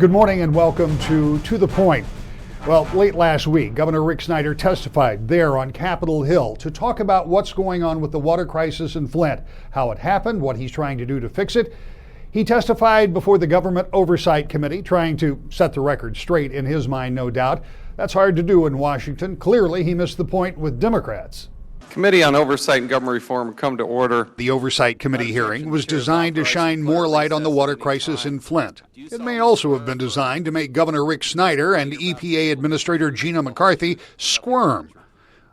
Good morning and welcome to the Point. Well, late last week, Governor Rick Snyder testified there on Capitol Hill to talk about what's going on with the water crisis in Flint, how it happened, what he's trying to do to fix it. He testified before the Government Oversight Committee, trying to set the record straight in his mind, no doubt. That's hard to do in Washington. Clearly, he missed the point with Democrats. Committee on Oversight and Government Reform come to order. The Oversight Committee hearing was designed to shine more light on the water crisis in Flint. It may also have been designed to make Governor Rick Snyder and EPA Administrator Gina McCarthy squirm.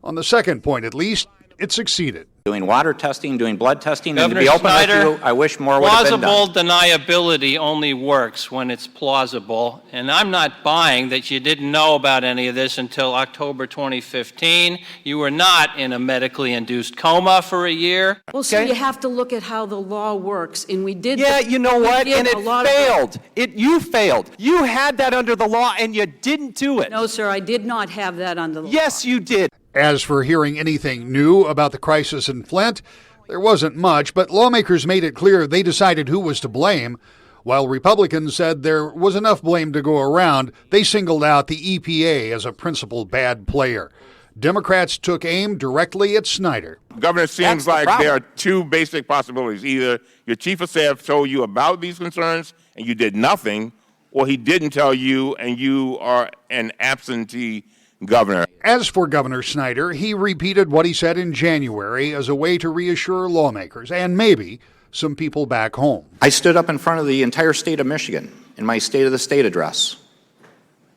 On the second point, at least, it succeeded. Doing water testing, doing blood testing, Governor and to be open Snyder, with you, I wish more would have been done. Plausible deniability only works when it's plausible, and I'm not buying that you didn't know about any of this until October 2015. You were not in a medically induced coma for a year. Well, so you have to look at how the law works, and we did. Yeah, you know what? And it failed. You failed. You had that under the law, and you didn't do it. No, sir, I did not have that under the law. Yes, you did. As for hearing anything new about the crisis in Flint, there wasn't much, but lawmakers made it clear they decided who was to blame. While Republicans said there was enough blame to go around, they singled out the EPA as a principal bad player. Democrats took aim directly at Snyder. Governor, it seems like there are two basic possibilities. Either your chief of staff told you about these concerns and you did nothing, or he didn't tell you and you are an absentee governor. As for Governor Snyder, he repeated what he said in January as a way to reassure lawmakers and maybe some people back home. I stood up in front of the entire state of Michigan in my State of the State address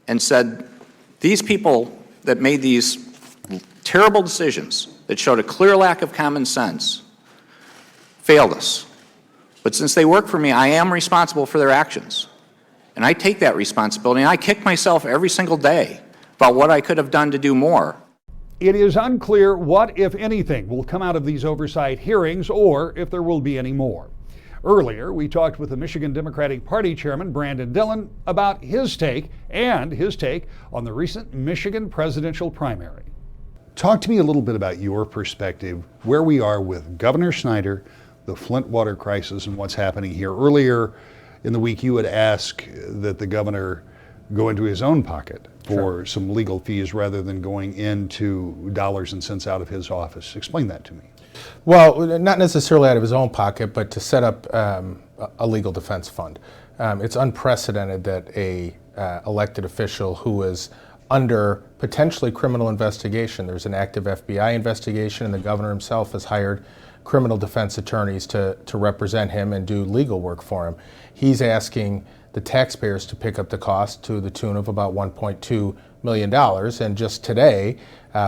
and said, these people that made these terrible decisions that showed a clear lack of common sense failed us. But since they work for me, I am responsible for their actions. And I take that responsibility, and I kick myself every single day about what I could have done to do more. It is unclear what, if anything, will come out of these oversight hearings or if there will be any more. Earlier, we talked with the Michigan Democratic Party Chairman, Brandon Dillon, about his take on the recent Michigan presidential primary. Talk to me a little bit about your perspective, where we are with Governor Snyder, the Flint water crisis, and what's happening here. Earlier in the week, you had asked that the governor go into his own pocket for some legal fees rather than going into dollars and cents out of his office. Explain that to me. Well, not necessarily out of his own pocket, but to set up a legal defense fund. It's unprecedented that a elected official who is under potentially criminal investigation, there's an active FBI investigation, and the governor himself has hired criminal defense attorneys to represent him and do legal work for him. He's asking the taxpayers to pick up the cost to the tune of about $1.2 million. And just today,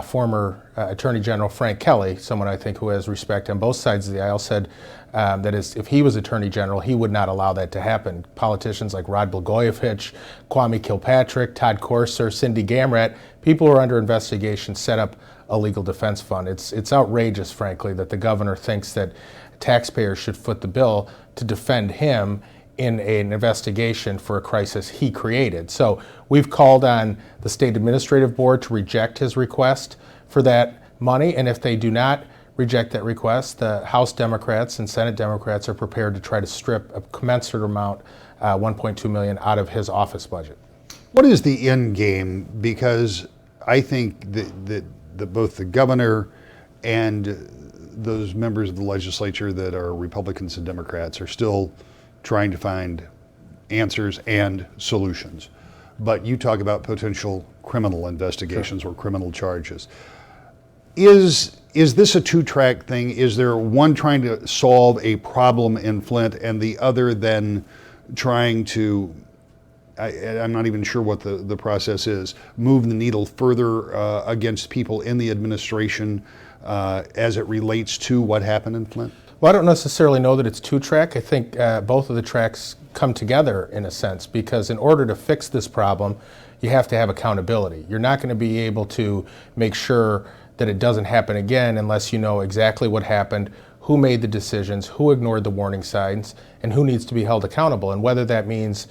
former Attorney General Frank Kelly, someone I think who has respect on both sides of the aisle, said that if he was Attorney General, he would not allow that to happen. Politicians like Rod Blagojevich, Kwame Kilpatrick, Todd Corser, Cindy Gamrat, people who are under investigation set up a legal defense fund. It's outrageous, frankly, that the governor thinks that taxpayers should foot the bill to defend him in an investigation for a crisis he created. So we've called on the State Administrative Board to reject his request for that money, and if they do not reject that request, the House Democrats and Senate Democrats are prepared to try to strip a commensurate amount, $1.2 million, out of his office budget. What is the end game? Because I think that both the governor and those members of the legislature that are Republicans and Democrats are still trying to find answers and solutions. But you talk about potential criminal investigations or criminal charges. Is this a two-track thing? Is there one trying to solve a problem in Flint and the other then trying to, I'm not even sure what the process is, move the needle further against people in the administration as it relates to what happened in Flint? Well, I don't necessarily know that it's two-track. I think both of the tracks come together in a sense, because in order to fix this problem, you have to have accountability. You're not going to be able to make sure that it doesn't happen again unless you know exactly what happened, who made the decisions, who ignored the warning signs, and who needs to be held accountable. And whether that means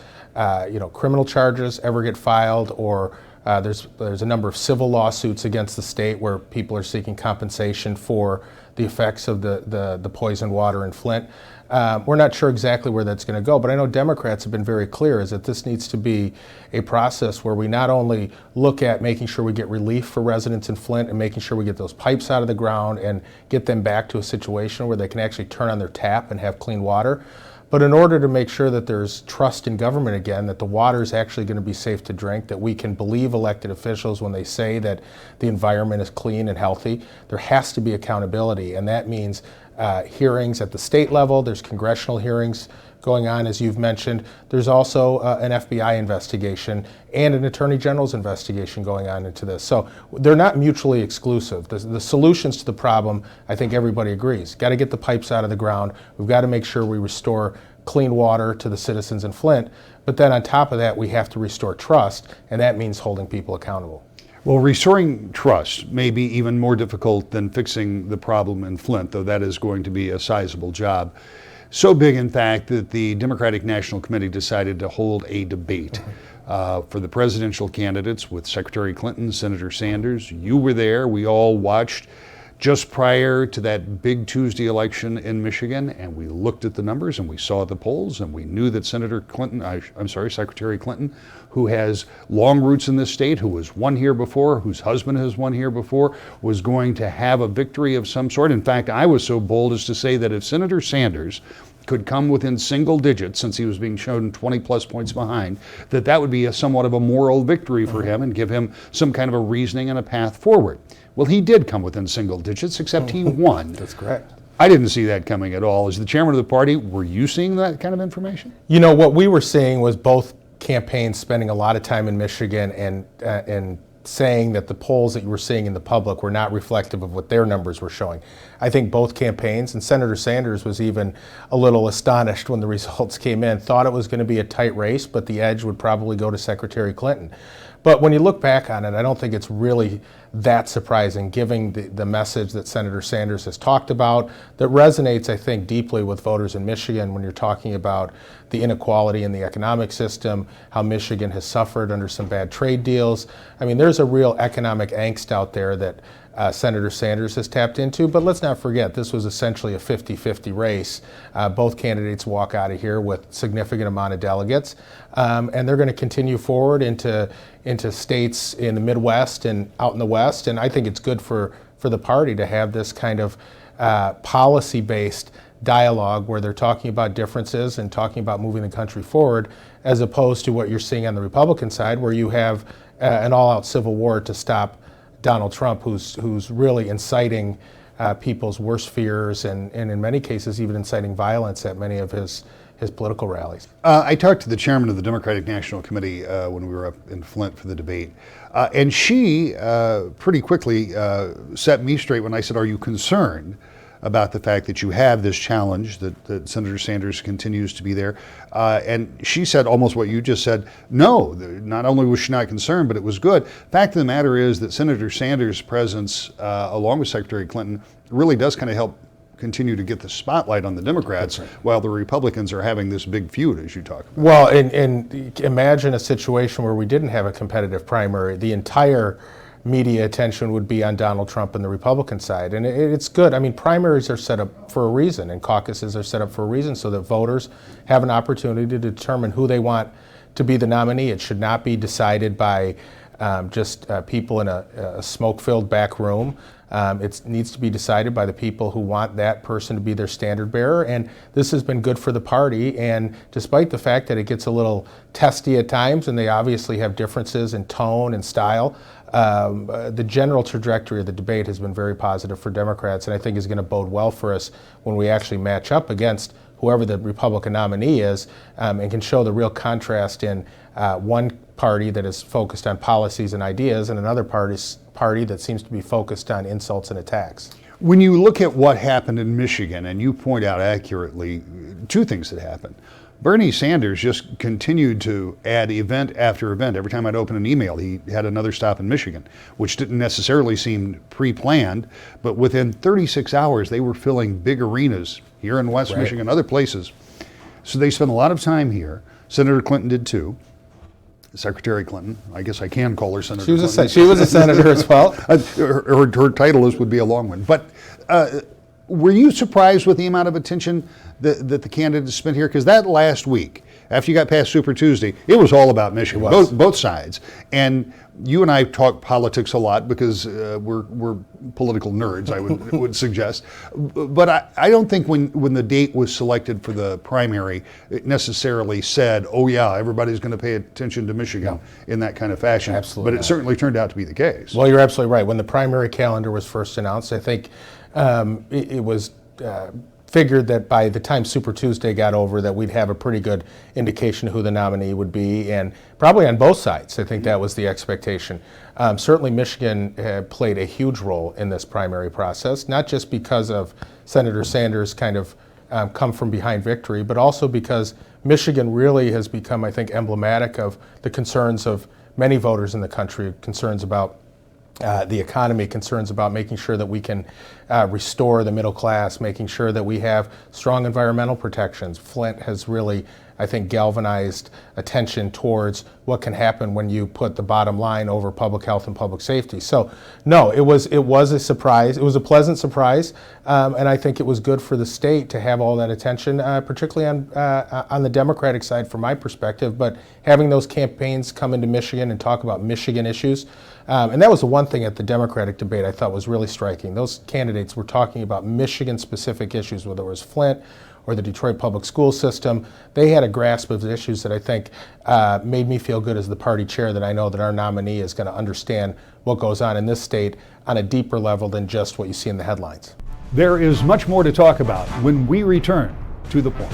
criminal charges ever get filed, or there's a number of civil lawsuits against the state where people are seeking compensation for the effects of the poisoned water in Flint. We're not sure exactly where that's going to go, but I know Democrats have been very clear is that this needs to be a process where we not only look at making sure we get relief for residents in Flint and making sure we get those pipes out of the ground and get them back to a situation where they can actually turn on their tap and have clean water, but in order to make sure that there's trust in government again, that the water is actually going to be safe to drink, that we can believe elected officials when they say that the environment is clean and healthy, there has to be accountability, and that means hearings at the state level. There's congressional hearings going on, as you've mentioned. There's also an FBI investigation and an Attorney General's investigation going on into this. So they're not mutually exclusive. The solutions to the problem, I think everybody agrees. Got to get the pipes out of the ground. We've got to make sure we restore clean water to the citizens in Flint. But then on top of that, we have to restore trust, and that means holding people accountable. Well, restoring trust may be even more difficult than fixing the problem in Flint, though that is going to be a sizable job. So big, in fact, that the Democratic National Committee decided to hold a debate for the presidential candidates with Secretary Clinton, Senator Sanders. You were there. We all watched just prior to that big Tuesday election in Michigan, and we looked at the numbers and we saw the polls, and we knew that Secretary Clinton, who has long roots in this state, who has won here before, whose husband has won here before, was going to have a victory of some sort. In fact, I was so bold as to say that if Senator Sanders could come within single digits, since he was being shown 20 plus points behind, that would be somewhat of a moral victory for him and give him some kind of a reasoning and a path forward. Well, he did come within single digits, except he won. That's correct. I didn't see that coming at all. As the chairman of the party, were you seeing that kind of information? You know, what we were seeing was both campaigns spending a lot of time in Michigan and saying that the polls that you were seeing in the public were not reflective of what their numbers were showing. I think both campaigns, and Senator Sanders was even a little astonished when the results came in, thought it was going to be a tight race, but the edge would probably go to Secretary Clinton. But when you look back on it, I don't think it's really that surprising, given the message that Senator Sanders has talked about, that resonates, I think, deeply with voters in Michigan when you're talking about the inequality in the economic system, how Michigan has suffered under some bad trade deals. I mean, there's a real economic angst out there that Senator Sanders has tapped into, but let's not forget, this was essentially a 50-50 race. Both candidates walk out of here with significant amount of delegates, and they're going to continue forward into states in the Midwest and out in the West, and I think it's good for the party to have this kind of policy-based dialogue where they're talking about differences and talking about moving the country forward, as opposed to what you're seeing on the Republican side, where you have an all-out civil war to stop Donald Trump, who's really inciting people's worst fears and in many cases even inciting violence at many of his political rallies. I talked to the chairman of the Democratic National Committee when we were up in Flint for the debate, and she pretty quickly set me straight when I said, are you concerned about the fact that you have this challenge that Senator Sanders continues to be there? And she said almost what you just said. No, not only was she not concerned, but it was good. Fact of the matter is that Senator Sanders' presence, along with Secretary Clinton, really does kind of help continue to get the spotlight on the Democrats while the Republicans are having this big feud, as you talk about. Well, and imagine a situation where we didn't have a competitive primary. The entire media attention would be on Donald Trump and the Republican side. And it's good. I mean, primaries are set up for a reason, and caucuses are set up for a reason so that voters have an opportunity to determine who they want to be the nominee. It should not be decided by just people in a smoke-filled back room. It needs to be decided by the people who want that person to be their standard bearer, and this has been good for the party. And despite the fact that it gets a little testy at times, and they obviously have differences in tone and style, the general trajectory of the debate has been very positive for Democrats, and I think is going to bode well for us when we actually match up against whoever the Republican nominee is, and can show the real contrast in one party that is focused on policies and ideas and another party that seems to be focused on insults and attacks. When you look at what happened in Michigan, and you point out accurately two things that happened. Bernie Sanders just continued to add event after event. Every time I'd open an email, he had another stop in Michigan, which didn't necessarily seem pre-planned, but within 36 hours, they were filling big arenas here in West Michigan, other places. So they spent a lot of time here. Senator Clinton did too. Secretary Clinton, I guess I can call her Senator Clinton. She was a senator as well. Her title would be a long one. But Were you surprised with the amount of attention that the candidates spent here? Because that last week, after you got past Super Tuesday, it was all about Michigan, both sides. And you and I talk politics a lot because we're political nerds, I would suggest. But I don't think when the date was selected for the primary, it necessarily said, oh yeah, everybody's going to pay attention to Michigan in that kind of fashion. Absolutely But it not. certainly turned out to be the case. Well, you're absolutely right. When the primary calendar was first announced, I think it was figured that by the time Super Tuesday got over that we'd have a pretty good indication of who the nominee would be, and probably on both sides. I think that was the expectation. Certainly Michigan played a huge role in this primary process, not just because of Senator Sanders' kind of come from behind victory, but also because Michigan really has become, I think, emblematic of the concerns of many voters in the country, concerns about the economy, concerns about making sure that we can restore the middle class, making sure that we have strong environmental protections. Flint has really, I think, galvanized attention towards what can happen when you put the bottom line over public health and public safety. So, no, it was a surprise. It was a pleasant surprise, and I think it was good for the state to have all that attention, particularly on the Democratic side, from my perspective. But having those campaigns come into Michigan and talk about Michigan issues. And that was the one thing at the Democratic debate I thought was really striking. Those candidates were talking about Michigan-specific issues, whether it was Flint or the Detroit public school system. They had a grasp of the issues that I think made me feel good as the party chair, that I know that our nominee is going to understand what goes on in this state on a deeper level than just what you see in the headlines. There is much more to talk about when we return to the point.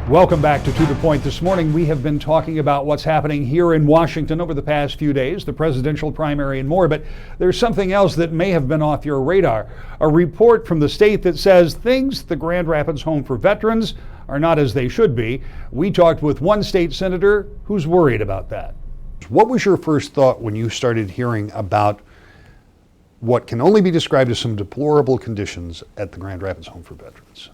Welcome back to the Point. This morning we have been talking about what's happening here in Washington over the past few days, the presidential primary and more, but there's something else that may have been off your radar. A report from the state that says things at the Grand Rapids Home for Veterans are not as they should be. We talked with one state senator who's worried about that. What was your first thought when you started hearing about what can only be described as some deplorable conditions at the Grand Rapids Home for Veterans?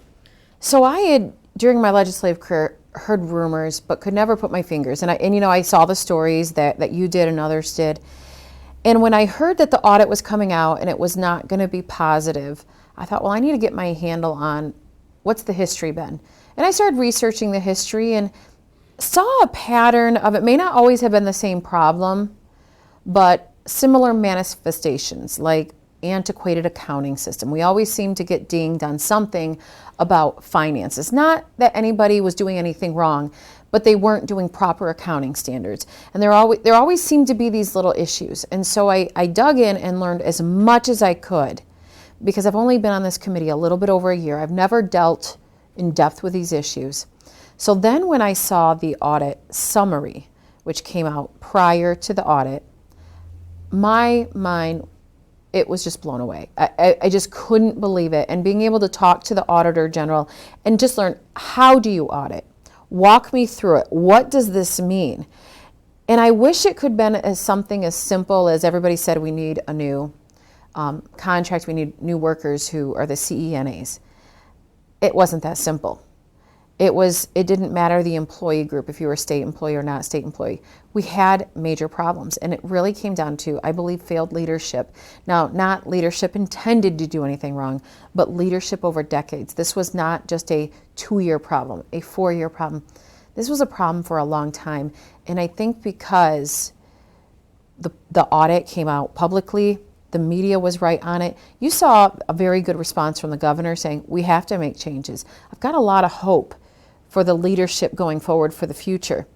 So I had, during my legislative career, heard rumors, but could never put my fingers. And I saw the stories that you did and others did. And when I heard that the audit was coming out and it was not going to be positive, I thought, well, I need to get my handle on what's the history been. And I started researching the history and saw a pattern of, it may not always have been the same problem, but similar manifestations, like antiquated accounting system. We always seem to get dinged on something about finances. Not that anybody was doing anything wrong, but they weren't doing proper accounting standards. And there always seemed to be these little issues. And so I dug in and learned as much as I could, because I've only been on this committee a little bit over a year. I've never dealt in depth with these issues. So then when I saw the audit summary, which came out prior to the audit, my mind, it was just blown away. I just couldn't believe it. And being able to talk to the Auditor General and just learn, how do you audit? Walk me through it. What does this mean? And I wish it could have been as something as simple as everybody said, we need a new contract, we need new workers who are the CENAs. It wasn't that simple. It didn't matter the employee group, if you were a state employee or not a state employee. We had major problems, and it really came down to, I believe, failed leadership. Now, not leadership intended to do anything wrong, but leadership over decades. This was not just a 2-year problem, a 4-year problem. This was a problem for a long time, and I think because the audit came out publicly, the media was right on it. You saw a very good response from the governor saying, we have to make changes. I've got a lot of hope for the leadership going forward for the future.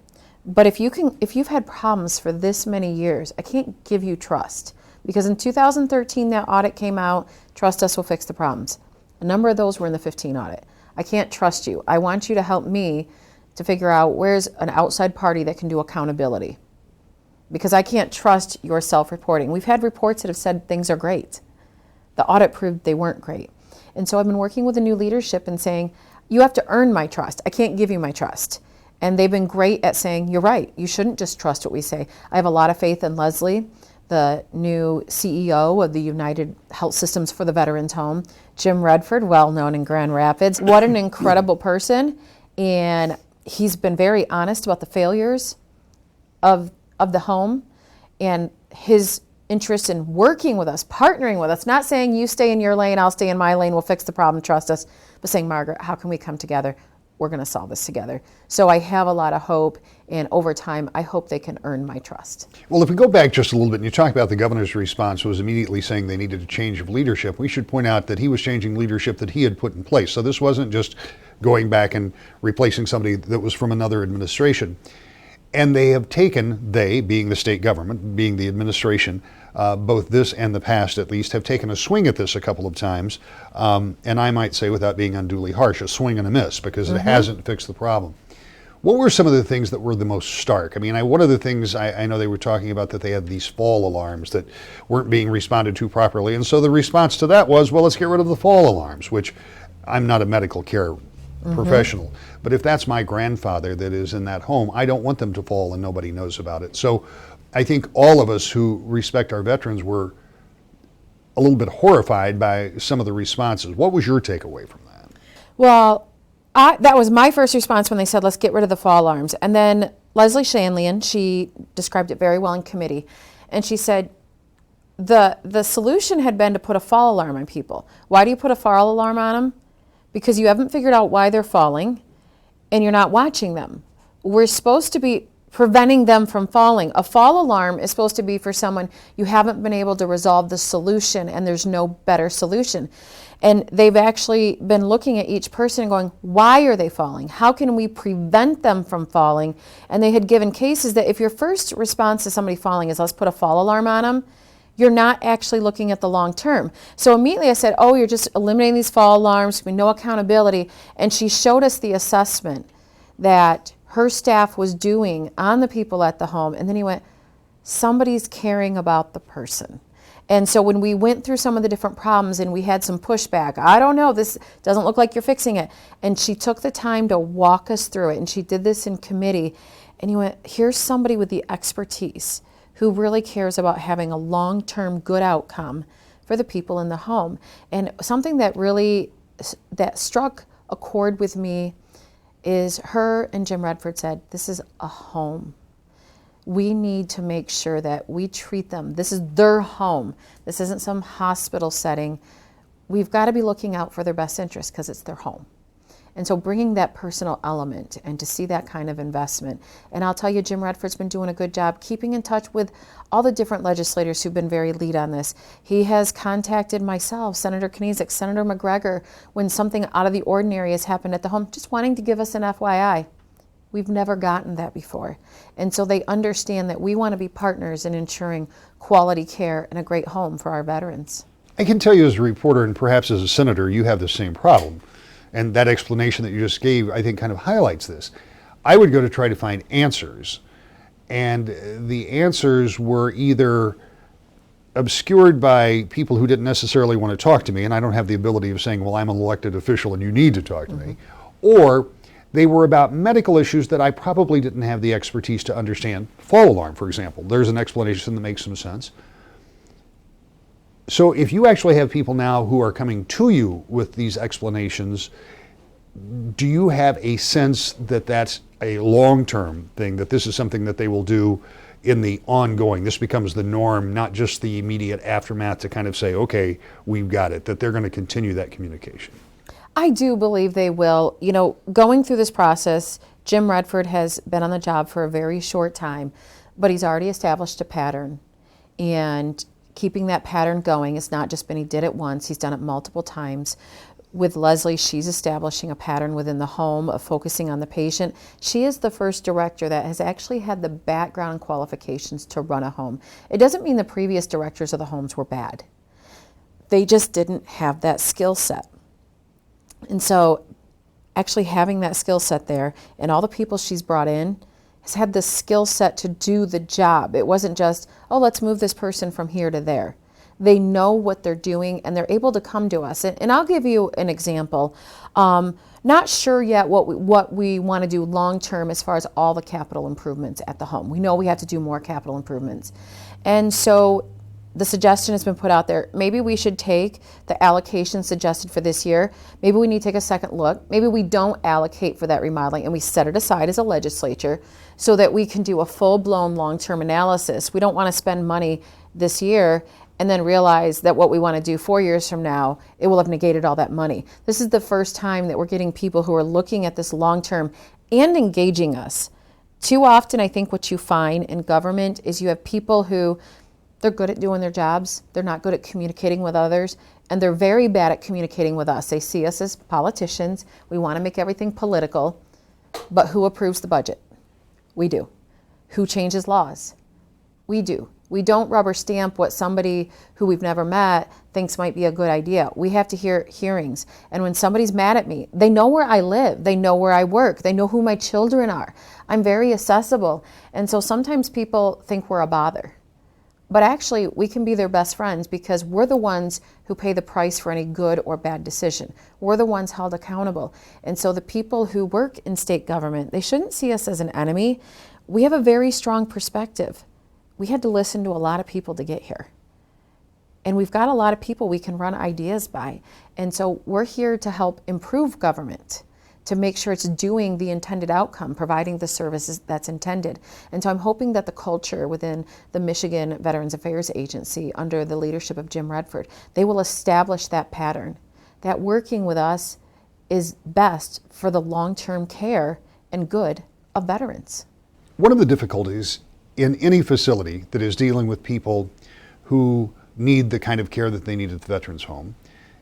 But if you've had problems for this many years, I can't give you trust. Because in 2013, that audit came out, trust us, we'll fix the problems. A number of those were in the 15 audit. I can't trust you. I want you to help me to figure out where's an outside party that can do accountability. Because I can't trust your self-reporting. We've had reports that have said things are great. The audit proved they weren't great. And so I've been working with the new leadership and saying, you have to earn my trust. I can't give you my trust. And they've been great at saying, you're right, you shouldn't just trust what we say. I have a lot of faith in Leslie, the new CEO of the United Health Systems for the Veterans Home. Jim Redford, well known in Grand Rapids. What an incredible person. And he's been very honest about the failures of the home and his interest in working with us, partnering with us, not saying you stay in your lane, I'll stay in my lane, we'll fix the problem, trust us, but saying, Margaret, how can we come together? We're going to solve this together. So I have a lot of hope, and over time, I hope they can earn my trust. Well, if we go back just a little bit and you talk about the governor's response was immediately saying they needed a change of leadership, we should point out that he was changing leadership that he had put in place. So this wasn't just going back and replacing somebody that was from another administration. And they have taken, they being the state government, being the administration, both this and the past at least, have taken a swing at this a couple of times. And I might say, without being unduly harsh, a swing and a miss, because it hasn't fixed the problem. What were some of the things that were the most stark? I mean, one of the things I know they were talking about that they had these fall alarms that weren't being responded to properly. And so the response to that was, well, let's get rid of the fall alarms, which I'm not a medical care professional. But if that's my grandfather that is in that home, I don't want them to fall and nobody knows about it. So I think all of us who respect our veterans were a little bit horrified by some of the responses. What was your takeaway from that? Well, that was my first response when they said, let's get rid of the fall alarms. And then Leslie Shanlian, she described it very well in committee. And she said, the solution had been to put a fall alarm on people. Why do you put a fall alarm on them? Because you haven't figured out why they're falling and you're not watching them. We're supposed to be preventing them from falling. A fall alarm is supposed to be for someone you haven't been able to resolve the solution and there's no better solution. And they've actually been looking at each person and going, why are they falling? How can we prevent them from falling? And they had given cases that if your first response to somebody falling is let's put a fall alarm on them, you're not actually looking at the long term. So immediately I said, oh, you're just eliminating these fall alarms, with no accountability. And she showed us the assessment that her staff was doing on the people at the home. And then he went, somebody's caring about the person. And so when we went through some of the different problems and we had some pushback, I don't know, this doesn't look like you're fixing it. And she took the time to walk us through it. And she did this in committee. And he went, here's somebody with the expertise who really cares about having a long-term good outcome for the people in the home. And something that really, that struck a chord with me is her and Jim Redford said, this is a home. We need to make sure that we treat them. This is their home. This isn't some hospital setting. We've got to be looking out for their best interest because it's their home. And so bringing that personal element and to see that kind of investment. And I'll tell you, Jim Redford's been doing a good job keeping in touch with all the different legislators who've been very lead on this. He has contacted myself, Senator Kniezek, Senator McGregor, when something out of the ordinary has happened at the home, just wanting to give us an FYI. We've never gotten that before. And so they understand that we want to be partners in ensuring quality care and a great home for our veterans. I can tell you as a reporter and perhaps as a senator, you have the same problem. And that explanation that you just gave, I think, kind of highlights this. I would go to try to find answers. And the answers were either obscured by people who didn't necessarily want to talk to me, and I don't have the ability of saying, well, I'm an elected official and you need to talk to me, or they were about medical issues that I probably didn't have the expertise to understand. Fall alarm, for example. There's an explanation that makes some sense. So if you actually have people now who are coming to you with these explanations, do you have a sense that that's a long-term thing, that this is something that they will do in the ongoing? This becomes the norm, not just the immediate aftermath to kind of say, okay, we've got it, that they're going to continue that communication? I do believe they will. You know, going through this process, Jim Redford has been on the job for a very short time, but he's already established a pattern. And keeping that pattern going, it's not just been he did it once, he's done it multiple times. With Leslie, she's establishing a pattern within the home of focusing on the patient. She is the first director that has actually had the background qualifications to run a home. It doesn't mean the previous directors of the homes were bad. They just didn't have that skill set. And so actually having that skill set there and all the people she's brought in has had the skill set to do the job. It wasn't just, oh, let's move this person from here to there. They know what they're doing and they're able to come to us. And I'll give you an example. Not sure yet what we want to do long term as far as all the capital improvements at the home. We know we have to do more capital improvements. And so the suggestion has been put out there. Maybe we should take the allocation suggested for this year. Maybe we need to take a second look. Maybe we don't allocate for that remodeling and we set it aside as a legislature so that we can do a full-blown long-term analysis. We don't want to spend money this year and then realize that what we want to do 4 years from now, it will have negated all that money. This is the first time that we're getting people who are looking at this long-term and engaging us. Too often, I think what you find in government is you have people who they're good at doing their jobs, they're not good at communicating with others, and they're very bad at communicating with us. They see us as politicians. We want to make everything political, but who approves the budget? We do. Who changes laws? We do. We don't rubber stamp what somebody who we've never met thinks might be a good idea. We have to hear hearings. And when somebody's mad at me, they know where I live. They know where I work. They know who my children are. I'm very accessible. And so sometimes people think we're a bother. But actually, we can be their best friends because we're the ones who pay the price for any good or bad decision. We're the ones held accountable. And so the people who work in state government, they shouldn't see us as an enemy. We have a very strong perspective. We had to listen to a lot of people to get here. And we've got a lot of people we can run ideas by. And so we're here to help improve government, to make sure it's doing the intended outcome, providing the services that's intended. And so I'm hoping that the culture within the Michigan Veterans Affairs Agency, under the leadership of Jim Redford, they will establish that pattern, that working with us is best for the long-term care and good of veterans. One of the difficulties in any facility that is dealing with people who need the kind of care that they need at the veterans home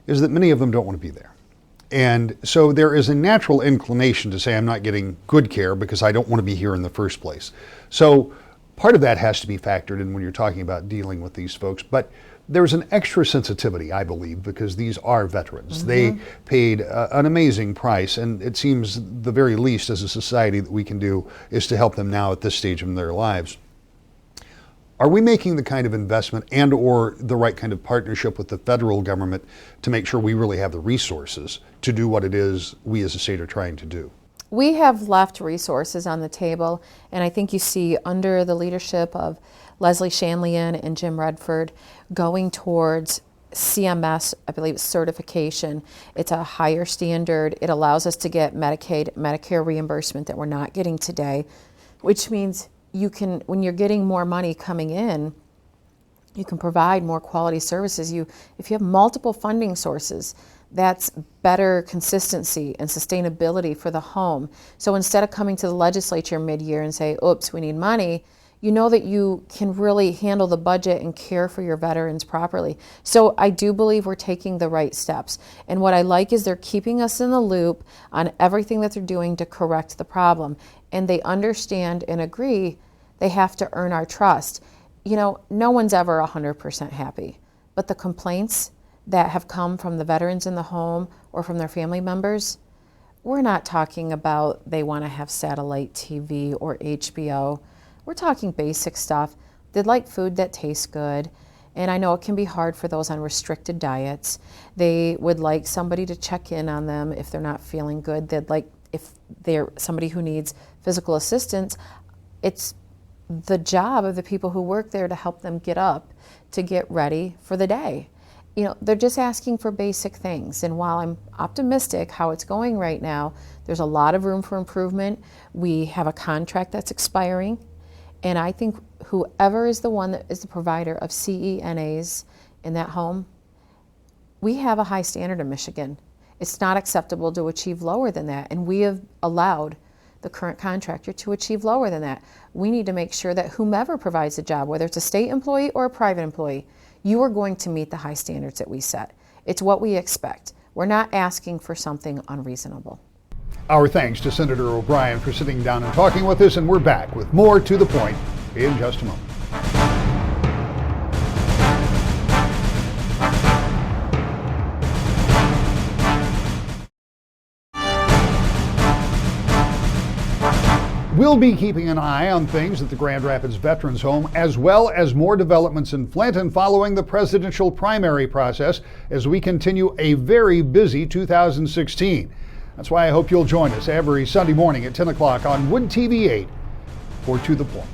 is that many of them don't want to be there. And so there is a natural inclination to say, I'm not getting good care because I don't want to be here in the first place. So part of that has to be factored in when you're talking about dealing with these folks. But there's an extra sensitivity, I believe, because these are veterans. Mm-hmm. They paid an amazing price, and it seems the very least as a society that we can do is to help them now at this stage in their lives. Are we making the kind of investment and or the right kind of partnership with the federal government to make sure we really have the resources to do what it is we as a state are trying to do? We have left resources on the table, and I think you see under the leadership of Leslie Shanlian and Jim Redford going towards CMS, I believe, certification. It's a higher standard. It allows us to get Medicaid, Medicare reimbursement that we're not getting today, which means you can, when you're getting more money coming in, you can provide more quality services. If you have multiple funding sources, that's better consistency and sustainability for the home. So instead of coming to the legislature mid-year and say, oops, we need money, you know that you can really handle the budget and care for your veterans properly. So I do believe we're taking the right steps. And what I like is they're keeping us in the loop on everything that they're doing to correct the problem. And they understand and agree they have to earn our trust. You know, no one's ever 100% happy, but the complaints that have come from the veterans in the home or from their family members, we're not talking about they want to have satellite TV or HBO. We're talking basic stuff. They'd like food that tastes good. And I know it can be hard for those on restricted diets. They would like somebody to check in on them if they're not feeling good. They'd like, if they're somebody who needs physical assistance, it's the job of the people who work there to help them get up, to get ready for the day. You know, they're just asking for basic things. And while I'm optimistic how it's going right now, there's a lot of room for improvement. We have a contract that's expiring. And I think whoever is the one that is the provider of CENAs in that home, we have a high standard in Michigan. It's not acceptable to achieve lower than that. And we have allowed the current contractor to achieve lower than that. We need to make sure that whomever provides the job, whether it's a state employee or a private employee, you are going to meet the high standards that we set. It's what we expect. We're not asking for something unreasonable. Our thanks to Senator O'Brien for sitting down and talking with us, and we're back with more To the Point in just a moment. We'll be keeping an eye on things at the Grand Rapids Veterans Home, as well as more developments in Flint and following the presidential primary process as we continue a very busy 2016. That's why I hope you'll join us every Sunday morning at 10 o'clock on Wood TV 8 for To the Point.